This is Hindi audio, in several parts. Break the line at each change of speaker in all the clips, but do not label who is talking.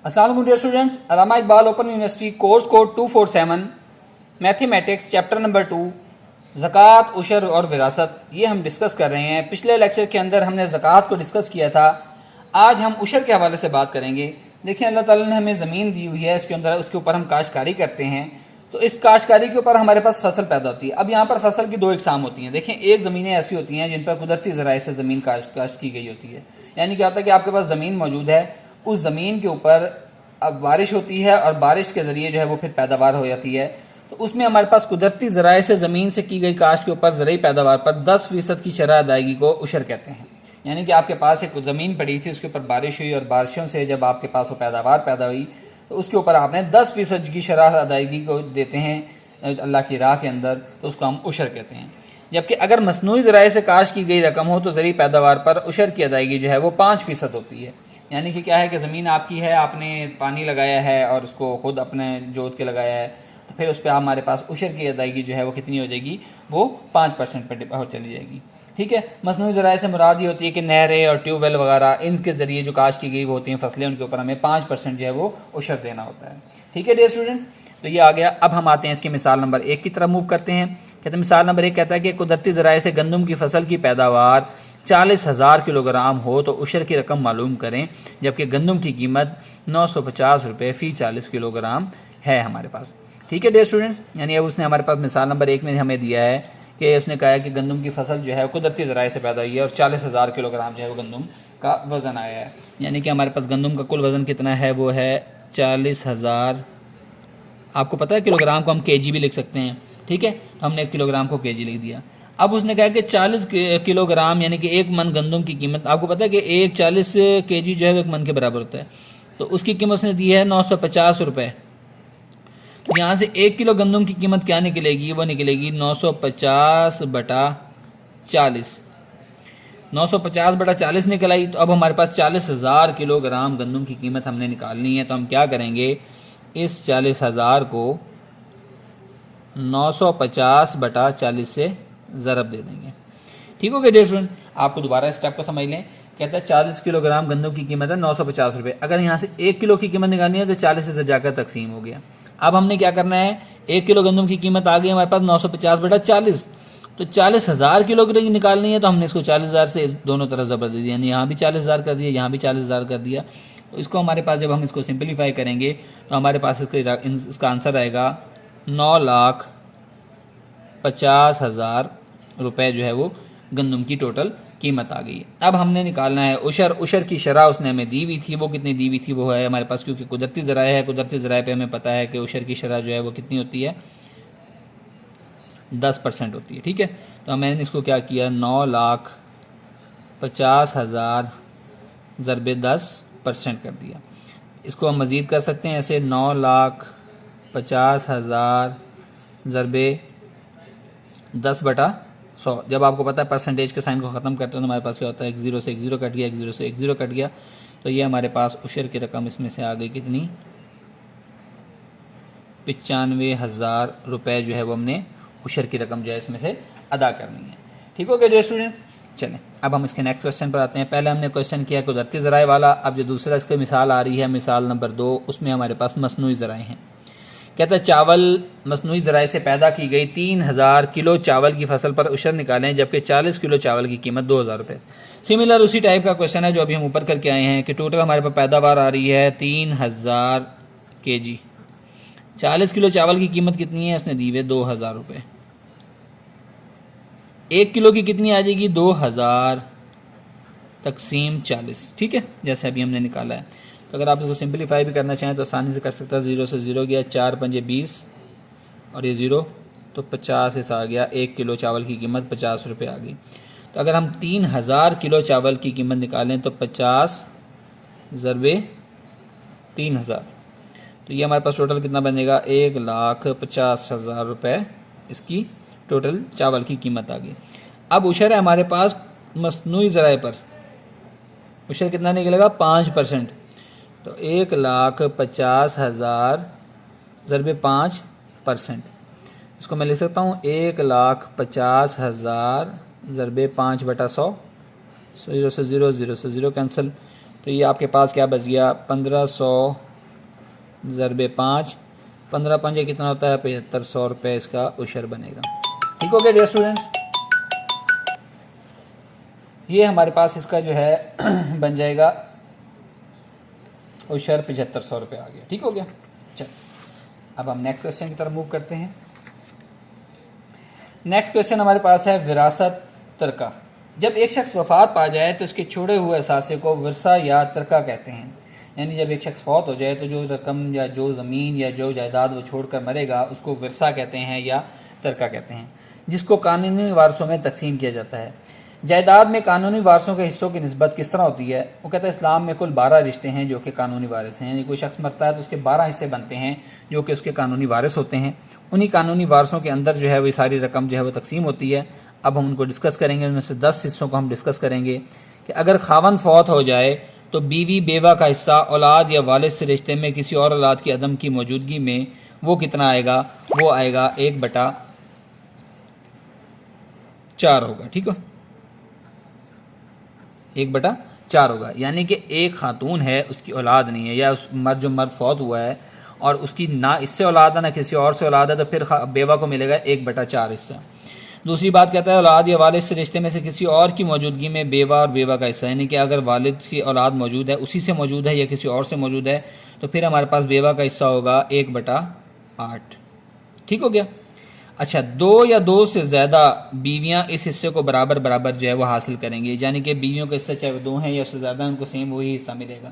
अस्सलाम वालेकुम dear students, Allama Iqbal open university course code 247 mathematics chapter number 2 ज़कात, उशर और विरासत, ये हम डिस्कस कर रहे हैं। पिछले लेक्चर के अंदर हमने ज़कात को डिस्कस किया था। आज हम उशर के हवाले से बात करेंगे। देखिए, अल्लाह ताला ने हमें ज़मीन दी हुई है, इसके अंदर उसके ऊपर हम काश्तकारी करते हैं, तो इस काश्तकारी के ऊपर हमारे पास फसल पैदा होती है। अब यहाँ पर फसल की दो इकसाम होती हैं। देखिए, एक ज़मीनें ऐसी होती हैं जिन पर कुदरती ज़राए से ज़मीन काश्त की गई होती है। यानी क्या होता है कि आपके पास ज़मीन मौजूद है, उस ज़मीन के ऊपर अब बारिश होती है और बारिश के ज़रिए जो है वो फिर पैदावार हो जाती है। तो उसमें हमारे पास कुदरती ज़राए से ज़मीन से की गई काश्त के ऊपर ज़रूरी पैदावार पर 10% की शरह अदायगी को उशर कहते हैं। यानी कि आपके पास एक ज़मीन पड़ी थी, उसके ऊपर बारिश हुई और बारिशों से जब आपके पास वो पैदावार पैदा हुई तो उसके ऊपर आपने 10% की शरह अदायगी को देते हैं अल्लाह की राह के अंदर, तो उसको हम उशर कहते हैं। जबकि अगर मसनूई ज़राए से काश्त की गई रकम हो तो ज़रूरी पैदावार पर उशर की अदायगी जो है वो 5% होती है। यानी कि क्या है कि ज़मीन आपकी है, आपने पानी लगाया है और उसको खुद अपने जोत के लगाया है, तो फिर उस पर हमारे पास उशर की अदायगी जो है वो कितनी हो जाएगी, वो 5% पर चली जाएगी। ठीक है। मसनूई ज़राए से मुराद ये होती है कि नहरें और ट्यूबवेल वगैरह इनके ज़रिए जो काश्त की गई वो होती हैं फसलें, उनके ऊपर हमें 5% जो है वो उशर देना होता है। ठीक है डियर स्टूडेंट्स, तो ये आ गया। अब हम आते हैं इसकी मिसाल नंबर 1 की तरफ मूव करते हैं। कहते हैं मिसाल नंबर 1 कहता है कि कुदरती ज़राए से गंदम की फसल की पैदावार 40,000 किलोग्राम हो तो उशर की रकम मालूम करें, जबकि गंदम की कीमत 950 रुपये फ़ी 40 किलोग्राम है हमारे पास। ठीक है डियर स्टूडेंट्स, यानी अब उसने हमारे पास मिसाल नंबर 1 में हमें दिया है कि उसने कहा है कि गंदम की फसल जो है कुदरती ज़राए से पैदा हुई है और 40,000 किलोग्राम जो है वो गंदम का वज़न आया है। यानी कि हमारे पास गंदम का कुल वज़न कितना है, वो है 40,000। आपको पता है किलोग्राम को हम केजी भी लिख सकते हैं। ठीक है, तो हमने 1 किलोग्राम को केजी लिख दिया। अब उसने कहा कि 40 किलोग्राम यानी कि 1 मन गंदम की कीमत, आपको पता है कि 40 केजी जो है 1 मन के बराबर होता है, तो उसकी कीमत उसने दी है 950 रुपये। तो यहाँ से 1 किलो गंदम की कीमत क्या निकलेगी, वो निकलेगी 950 बटा 40। 950 बटा 40 निकल आई। तो अब हमारे पास 40,000 किलोग्राम गंदम की कीमत हमने निकालनी है। तो हम क्या करेंगे, इस 40,000 को 950 बटा 40 से ज़रब दे देंगे। ठीक हो गया डियर स्टूडेंट, आपको दोबारा स्टेप को समझ लें। कहता है 40 किलोग्राम गंदम की कीमत है 950 रुपये। अगर यहाँ से 1 किलो की कीमत निकालनी है तो 40 से जाकर तकसीम हो गया। अब हमने क्या करना है, 1 किलो गंदम की कीमत आ गई हमारे पास 950 बटा 40, तो 40,000 किलो की निकालनी है, तो हमने इसको 40,000 से दोनों तरफ ज़बर दे दिया, यानी यहाँ भी 40,000 कर दिया, यहाँ भी 40,000 कर दिया। तो इसको हमारे पास जब हम इसको सिंपलीफाई करेंगे तो हमारे पास इसका आंसर आएगा 9,50,000 रुपये जो है वो गंदम की टोटल कीमत आ गई। अब हमने निकालना है उशर। उशर की शरह उसने हमें दी हुई थी, वो कितनी दी हुई थी, वो है हमारे पास, क्योंकि कुदरती ज़राए है, कुदरती ज़राए पे हमें पता है कि उशर की शरह जो है वो कितनी होती है, 10% होती है। ठीक है, तो मैंने इसको क्या किया, 9,50,000 ज़रबे 10% कर दिया। इसको हम मज़ीद कर सकते हैं ऐसे, 9,50,000 ज़रबे 10 बटा 100। जब आपको पता है परसेंटेज के साइन को ख़त्म करते हो तो हमारे पास क्या होता है, 1 0 से 1 0 कट गया, 1 0 से 1 0 कट गया, तो ये हमारे पास उशर की रकम इसमें से आ गई कितनी, 95,000 रुपये जो है वो हमने उशर की रकम जो है इसमें से अदा करनी है। ठीक हो गया डियर स्टूडेंट्स, चलें अब हम इसके नेक्स्ट क्वेश्चन पर आते हैं। पहले हमने क्वेश्चन किया कुदरती ज़राए वाला, अब जो दूसरा इसकी मिसाल आ रही है, मिसाल नंबर 2, उसमें हमारे पास मसनूई ज़राए हैं। कहता है चावल मसनूई ज़राए से पैदा की गई 3,000 किलो चावल की फसल पर उशर निकालें, जबकि 40 किलो चावल की कीमत 2,000 रुपये। सिमिलर उसी टाइप का क्वेश्चन है जो अभी हम ऊपर करके आए हैं कि टोटल हमारे पास पैदावार आ रही है 3,000 केजी। 40 किलो चावल की कीमत कितनी है, उसने दी हुई 2,000 रुपये। 1 किलो की कितनी आ जाएगी, 2,000 तकसीम 40। ठीक है, जैसे अभी हमने निकाला है। तो अगर आप इसको सिंपलीफाई भी करना चाहें तो आसानी से कर सकते हैं। 0 से 0 गया, 4 पंजे 20 और ये 0, तो 50 ऐसा आ गया। 1 किलो चावल की कीमत 50 रुपये आ गई। तो अगर हम 3,000 किलो चावल की कीमत निकालें तो 50 ज़रबे 3,000, तो ये हमारे पास टोटल कितना बनेगा, 1,50,000 रुपये इसकी टोटल चावल की कीमत आ गई। अब उशर है हमारे पास मसनूई ज़राए पर, उशर कितना निकलेगा, 5%। तो 1,50,000 ज़रबे 5%, इसको मैं लिख सकता हूँ 1,50,000 ज़रबे 5 बटा 100। 0 से 0 0 से 0 कैंसिल, तो ये आपके पास क्या बच गया, 1500 ज़रबे 5, 15 पंजे कितना होता है 7500 रुपये इसका उशर बनेगा। ठीक हो गया डियर स्टूडेंट्स, ये हमारे पास इसका जो है बन जाएगा उशर 7500 रुपये आ गया। ठीक हो गया। चल अब हम नेक्स्ट क्वेश्चन की तरफ मूव करते हैं। नेक्स्ट क्वेश्चन हमारे पास है विरासत तरका। जब एक शख्स वफात पा जाए तो उसके छोड़े हुए असासे को विरसा या तरका कहते हैं। यानी जब एक शख्स फौत हो जाए तो जो रकम या जो ज़मीन या जो जायदाद वो छोड़कर मरेगा उसको विरसा कहते हैं या तरका कहते हैं, जिसको कानूनी वारसों में तकसीम किया जाता है। जायदाद में कानूनी वारसों के हिस्सों की निस्बत किस तरह होती है? वो कहता है इस्लाम में कुल 12 रिश्ते हैं जो कि कानूनी वारिस हैं। यानी कोई शख्स मरता है तो उसके 12 हिस्से बनते हैं जो कि उसके कानूनी वारिस होते हैं। उन्हीं कानूनी वारसों के अंदर जो है वो सारी रकम जो है वो तकसीम होती है। अब हम उनको डिस्कस करेंगे। उनमें से 10 हिस्सों को हम डिस्कस करेंगे कि अगर खावंद फौत हो जाए तो बीवी बेवा का हिस्सा औलाद या वालिद से रिश्ते में किसी और औलाद की अदम की मौजूदगी में वो कितना आएगा? वो आएगा 1/4 होगा। ठीक है, 1/4 होगा। यानी कि एक खातून है, उसकी औलाद नहीं है, या उस जो मर्द फौत हुआ है और उसकी ना इससे औलाद है ना किसी और से औलाद है, तो फिर बेवा को मिलेगा 1/4 हिस्सा। दूसरी बात कहता है औलाद या वालिद से रिश्ते में से किसी और की मौजूदगी में बेवा और बेवा का हिस्सा। यानी कि अगर वालिद की औलाद मौजूद है, उसी से मौजूद है या किसी और से मौजूद है, तो फिर हमारे पास बेवा का हिस्सा होगा 1/8। ठीक हो गया। अच्छा, 2 या 2 से ज़्यादा बीवियां इस हिस्से को बराबर बराबर जो है वो हासिल करेंगी। यानी कि बीवियों का हिस्सा चाहे वो 2 हैं या उससे ज़्यादा, उनको सेम वही हिस्सा मिलेगा।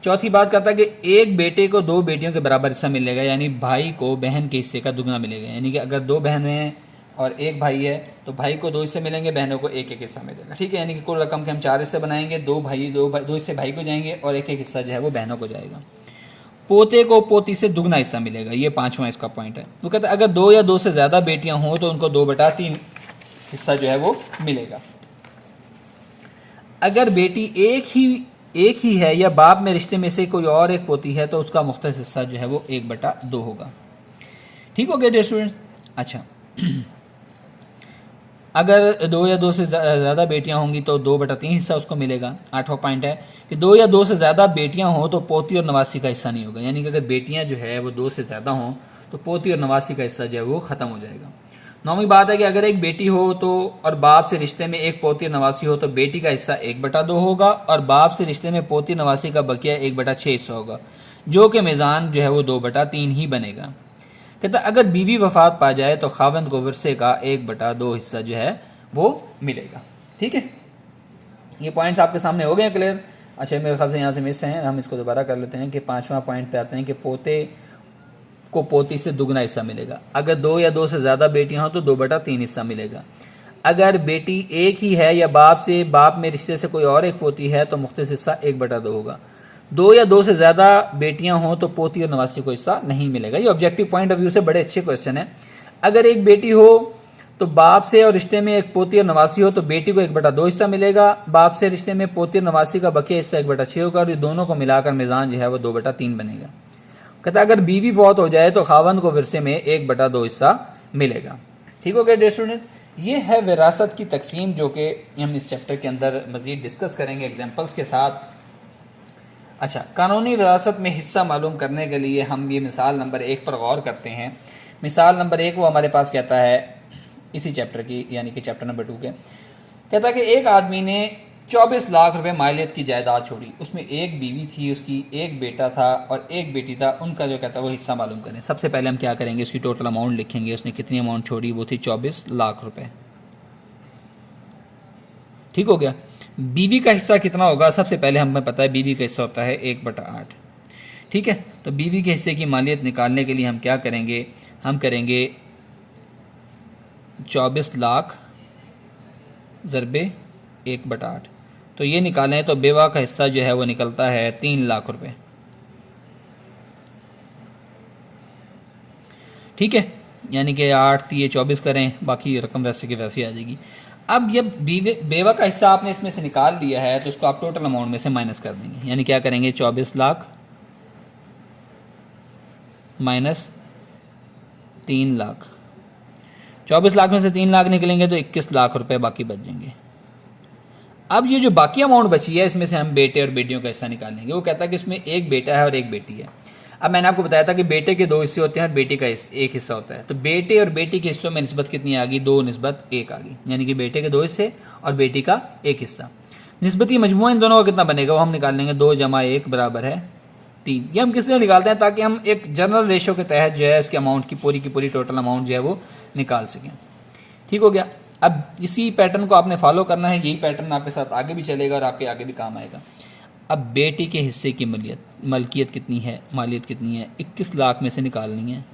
चौथी बात कहता है कि एक बेटे को 2 बेटियों के बराबर हिस्सा मिलेगा। यानी भाई को बहन के हिस्से का दुगना मिलेगा। यानी कि अगर 2 बहनें हैं और एक भाई है तो भाई को 2 हिस्से मिलेंगे, बहनों को 1-1 हिस्सा मिलेगा। ठीक है, यानी कि कुल रकम के हम 4 हिस्से बनाएंगे। 2 हिस्से भाई को जाएंगे और 1-1 हिस्सा जो है वो बहनों को जाएगा। पोते को पोती से दुगना हिस्सा मिलेगा। ये 5वां इसका पॉइंट है। वो कहता है अगर 2 या 2 से ज़्यादा बेटियां हों तो उनको 2/3 हिस्सा जो है वो मिलेगा। अगर बेटी एक ही है या बाप में रिश्ते में से कोई और एक पोती है तो उसका मुख्तस हिस्सा जो है वो 1/2 होगा। ठीक हो गया डियर स्टूडेंट्स। अच्छा, अगर 2 या 2 से ज़्यादा बेटियां होंगी तो 2/3 हिस्सा उसको मिलेगा। 8वां पॉइंट है कि 2 या 2 से ज़्यादा बेटियां हों तो पोती और नवासी का हिस्सा नहीं होगा। यानी कि अगर बेटियां जो है वो 2 से ज़्यादा हों तो पोती और नवासी का हिस्सा जो है वो ख़त्म हो जाएगा। 9वीं बात है कि अगर एक बेटी हो तो और बाप से रिश्ते में एक पोती और नवासी हो तो बेटी का हिस्सा 1/2 होगा और बाप से रिश्ते में पोती नवासी का बकिया 1/6 हिस्सा होगा, जो कि मीज़ान जो है वो 2/3 ही बनेगा। कहता अगर बीवी वफात पा जाए तो खावंद को विरसे का 1/2 हिस्सा जो है वो मिलेगा। ठीक है, ये पॉइंट्स आपके सामने हो गए क्लियर। अच्छा, मेरे ख्याल से यहाँ से मिस हैं, हम इसको दोबारा कर लेते हैं कि 5वां पॉइंट पे आते हैं कि पोते को पोती से दुगना हिस्सा मिलेगा। अगर 2 या 2 से ज़्यादा बेटियां हो तो 2/3 हिस्सा मिलेगा। अगर बेटी एक ही है या बाप में रिश्ते से कोई और एक पोती है तो मुख्तस हिस्सा 1/2 होगा। 2 या 2 से ज़्यादा बेटियां हों तो पोती और नवासी को हिस्सा नहीं मिलेगा। ये ऑब्जेक्टिव पॉइंट ऑफ व्यू से बड़े अच्छे क्वेश्चन है। अगर एक बेटी हो तो बाप से और रिश्ते में एक पोती और नवासी हो तो बेटी को 1/2 हिस्सा मिलेगा। बाप से रिश्ते में पोती और नवासी का बकिया हिस्सा 1/6 होगा और ये दोनों को मिलाकर मीज़ान जो है वो 2/3 बनेगा। कहता है अगर बीवी फौत हो जाए तो खावंद को विरसे में 1/2 हिस्सा मिलेगा। ठीक हो गया डियर स्टूडेंट्स, ये है विरासत की तकसीम जो कि हम इस चैप्टर के अंदर मज़ीद डिस्कस करेंगे एग्जाम्पल्स के साथ। अच्छा, कानूनी विरासत में हिस्सा मालूम करने के लिए हम ये मिसाल नंबर 1 पर गौर करते हैं। मिसाल नंबर 1 वो हमारे पास कहता है इसी चैप्टर की, यानी कि चैप्टर नंबर 2 के, कहता है कि एक आदमी ने 24 लाख रुपए मालियत की जायदाद छोड़ी। उसमें एक बीवी थी, उसकी एक बेटा था और एक बेटी था। उनका जो कहता है वो हिस्सा मालूम करें। सबसे पहले हम क्या करेंगे, उसकी टोटल अमाउंट लिखेंगे। उसने कितनी अमाउंट छोड़ी? वो थी 24 लाख रुपए। ठीक हो गया। बीवी का हिस्सा कितना होगा? सबसे पहले हमें पता है बीवी का हिस्सा होता है 1/8। ठीक है, तो बीवी के हिस्से की मालियत निकालने के लिए हम क्या करेंगे, हम करेंगे 24 लाख ज़रबे 1/8। तो ये निकालें तो बेवा का हिस्सा जो है वो निकलता है 3 लाख रुपए। ठीक है, यानी कि 8 ये 24 करें, बाकी रकम वैसे की वैसे आ जाएगी। अब जब बेवा का हिस्सा आपने इसमें से निकाल लिया है तो उसको आप टोटल अमाउंट में से माइनस कर देंगे। यानी क्या करेंगे, 24 लाख माइनस 3 लाख। 24 लाख में से 3 लाख निकलेंगे तो 21 लाख रुपए बाकी बच जाएंगे। अब ये जो बाकी अमाउंट बची है इसमें से हम बेटे और बेटियों का हिस्सा निकालेंगे। वो कहता है कि इसमें एक बेटा है और एक बेटी है। अब मैंने आपको बताया था कि बेटे के 2 हिस्से होते हैं और बेटी का एक हिस्सा होता है, तो बेटे और बेटी के हिस्सों में निस्बत कितनी आ गई, 2:1 आ गई, यानी कि बेटे के 2 हिस्से और बेटी का 1 हिस्सा। निस्बती मजमूआ इन दोनों का कितना बनेगा वो हम निकाल लेंगे, 2 + 1 = 3। ये हम किस लिए निकालते हैं, ताकि हम एक जनरल रेशो के तहत जो है इसके अमाउंट की पूरी टोटल अमाउंट जो है वो निकाल सकें। ठीक हो गया। अब इसी पैटर्न को आपने फॉलो करना है, यही पैटर्न आपके साथ आगे भी चलेगा और आपके आगे भी काम आएगा। अब बेटी के हिस्से की मलकियत कितनी है, मालियत कितनी है, 21 लाख में से निकालनी है।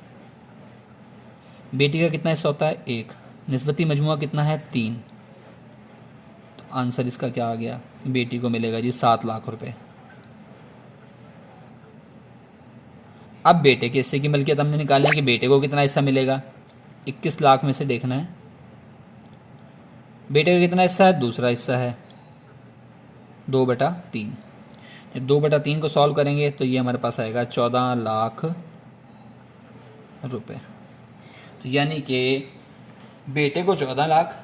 बेटी का कितना हिस्सा होता है, 1। निस्बती मजमुआ कितना है, 3। तो आंसर इसका क्या आ गया, बेटी को मिलेगा जी 7 लाख रुपए। अब बेटे के हिस्से की मलकियत हमने निकालनी है कि बेटे को कितना हिस्सा मिलेगा, 21 लाख में से देखना है बेटे का कितना हिस्सा है, दूसरा हिस्सा है 2/3। जब 2/3 को सॉल्व करेंगे तो ये हमारे पास आएगा 14 लाख रुपए। तो यानी कि बेटे को 14 लाख,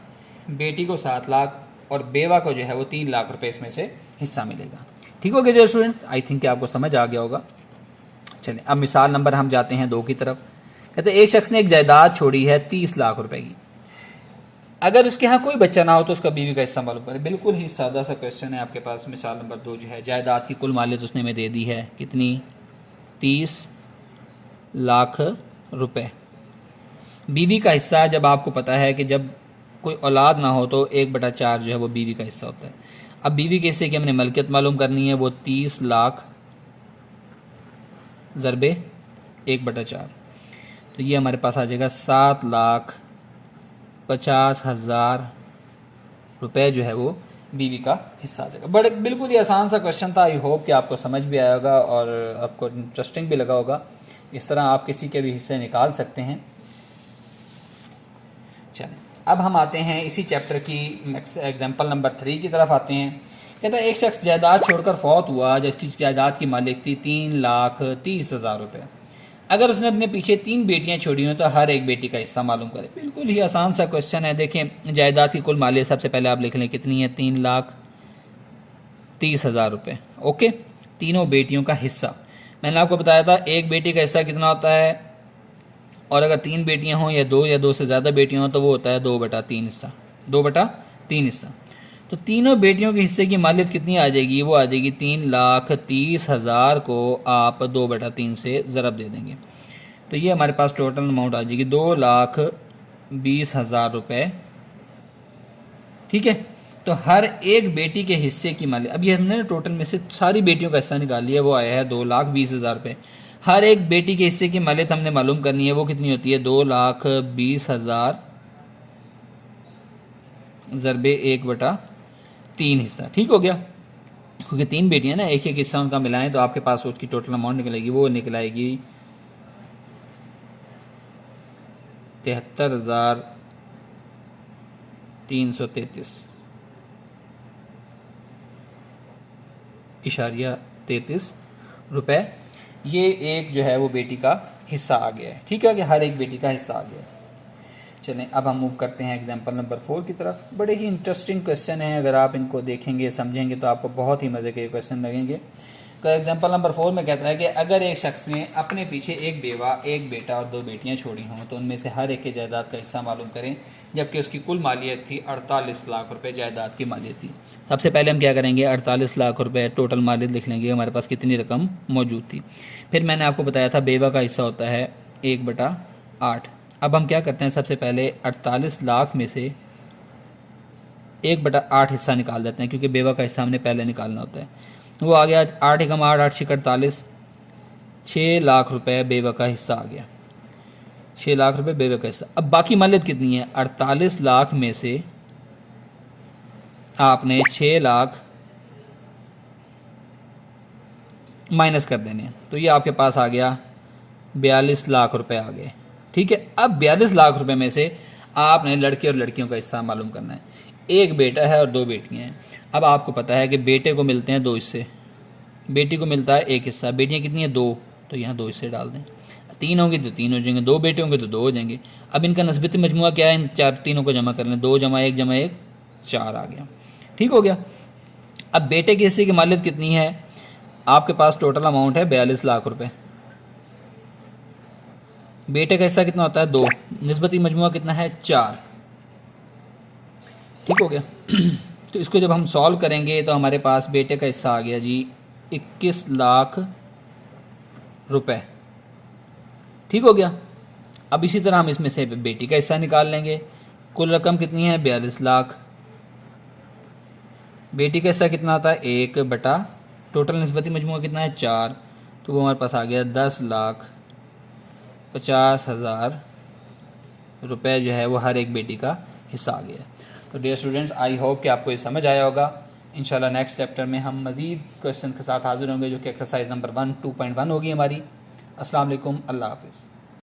बेटी को 7 लाख और बेवा को जो है वो 3 लाख रुपए इसमें से हिस्सा मिलेगा। ठीक हो गया जो स्टूडेंट्स, आई थिंक आपको समझ आ गया होगा। चलिए अब मिसाल नंबर हम जाते हैं 2 की तरफ। कहते हैं एक शख्स ने एक जायदाद छोड़ी है 30 लाख रुपए की, अगर उसके यहाँ कोई बच्चा ना हो तो उसका बीवी का हिस्सा मालूम करें। बिल्कुल ही सादा सा क्वेश्चन है आपके पास। मिसाल नंबर 2 जो है, जायदाद की कुल मालियत उसने में दे दी है कितनी, 30 लाख रुपए। बीवी का हिस्सा जब आपको पता है कि जब कोई औलाद ना हो तो 1/4 जो है वो बीवी का हिस्सा होता है। अब बीवी के हिस्से की हमने मलकियत मालूम करनी है, वो 30 लाख ज़रबे 1/4, तो ये हमारे पास आ जाएगा 7,50,000 रुपए जो है वो बीवी का हिस्सा आ जाएगा। बड़े बिल्कुल ही आसान सा क्वेश्चन था। आई होप कि आपको समझ भी आया होगा और आपको इंटरेस्टिंग भी लगा होगा। इस तरह आप किसी के भी हिस्से निकाल सकते हैं। चलें अब हम आते हैं इसी चैप्टर की एग्जाम्पल नंबर 3 की तरफ आते हैं। कहता है एक शख्स जायदाद छोड़कर फौत हुआ जबकि जायदाद की मालिक थी 3,30,000 रुपये। अगर उसने अपने पीछे 3 बेटियां छोड़ी हुई तो हर एक बेटी का हिस्सा मालूम करे। बिल्कुल ही आसान सा क्वेश्चन है। देखें जायदाद की कुल मालियत सबसे पहले आप लिख लें कितनी है, 3,30,000 रुपये। ओके, तीनों बेटियों का हिस्सा मैंने आपको बताया था। एक बेटी का हिस्सा कितना होता है, और अगर 3 बेटियां हों या 2 से ज़्यादा बेटियां हों तो वो होता है 2/3 हिस्सा, 2/3 हिस्सा। तो तीनों बेटियों के हिस्से की मालियत कितनी आ जाएगी, वो आ जाएगी 3,30,000 को आप 2/3 से ज़रब दे देंगे तो ये हमारे पास टोटल अमाउंट आ जाएगी 2,20,000 रुपये। ठीक है, तो हर एक बेटी के हिस्से की मालियत, अब ये हमने टोटल में से सारी बेटियों का हिस्सा निकाल लिया, वो आया है 2,20,000 रुपये। हर एक बेटी के हिस्से की मालियत हमने मालूम करनी है, वो कितनी होती है 2,20,000 ज़रबे 1/3 हिस्सा। ठीक हो गया, क्योंकि 3 बेटियां ना, एक हिस्सा उनका मिलाएं तो आपके पास उसकी टोटल अमाउंट निकलेगी, वो निकल आएगी 73,333.33 रुपये। ये एक जो है वो बेटी का हिस्सा आ गया है। ठीक है, कि हर एक बेटी का हिस्सा आ गया है। चलें अब हम मूव करते हैं एग्जाम्पल नंबर 4 की तरफ। बड़े ही इंटरेस्टिंग क्वेश्चन हैं, अगर आप इनको देखेंगे समझेंगे तो आपको बहुत ही मज़े के क्वेश्चन लगेंगे। तो एग्जाम्पल नंबर 4 में कहता है कि अगर एक शख्स ने अपने पीछे एक बेवा, एक बेटा और 2 बेटियां छोड़ी हों तो उनमें से हर एक के जायदाद का हिस्सा मालूम करें, जबकि उसकी कुल मालियत थी 48 लाख रुपए जायदाद की मालियत थी। सबसे पहले हम क्या करेंगे, 48 लाख रुपए टोटल मालियत लिख लेंगे, हमारे पास कितनी रकम मौजूद थी। फिर मैंने आपको बताया था बेवा का हिस्सा होता है 1/8। अब हम क्या करते हैं, सबसे पहले 48 लाख में से 1/8 हिस्सा निकाल देते हैं, क्योंकि बेवा का हिस्सा हमने पहले निकालना होता है। वो आ गया 8 × 8 8 × 48, 6 लाख रुपए बेवा का हिस्सा आ गया, 6 लाख रुपए बेवा का हिस्सा। अब बाकी मालियत कितनी है, 48 लाख में से आपने 6 लाख माइनस कर देने हैं, तो ये आपके पास आ गया 42 लाख रुपए आ गए। ठीक है, अब 42 लाख रुपए में से आपने लड़के और लड़कियों का हिस्सा मालूम करना है। एक बेटा है और 2 बेटियां हैं। अब आपको पता है कि बेटे को मिलते हैं 2 हिस्से, बेटी को मिलता है 1 हिस्सा। बेटियां कितनी हैं, 2, तो यहाँ 2 हिस्से डाल दें। 3 होंगे तो 3 हो जाएंगे, 2 बेटे होंगे तो 2 हो जाएंगे। अब इनका नस्बती मजमुआ क्या है, इन तीनों को जमा कर लें, 2 + 1 + 1 4 आ गया। ठीक हो गया। अब बेटे के हिस्से की मालियत कितनी है, आपके पास टोटल अमाउंट है 42 लाख रुपए। बेटे का हिस्सा कितना होता है 2, निस्बती मजमुआ कितना है 4। ठीक हो गया। तो इसको जब हम सॉल्व करेंगे तो हमारे पास बेटे का हिस्सा आ गया जी 21 लाख रुपए। ठीक हो गया। अब इसी तरह हम इसमें से बेटी का हिस्सा निकाल लेंगे। कुल रकम कितनी है 42 लाख। बेटी का हिस्सा कितना आता है 1 बटा टोटल निस्बती मजमुआ कितना है 4, तो वो हमारे पास आ गया 10,50,000 रुपये जो है वो हर एक बेटी का हिस्सा आ गया। तो डियर स्टूडेंट्स, आई होप कि आपको ये समझ आया होगा। इंशाल्लाह नेक्स्ट चैप्टर में हम मज़ीद क्वेश्चन के साथ हाजिर होंगे, जो कि एक्सरसाइज नंबर 1 2.1 होगी हमारी। अस्सलाम वालेकुम, अल्लाह हाफ़िज़।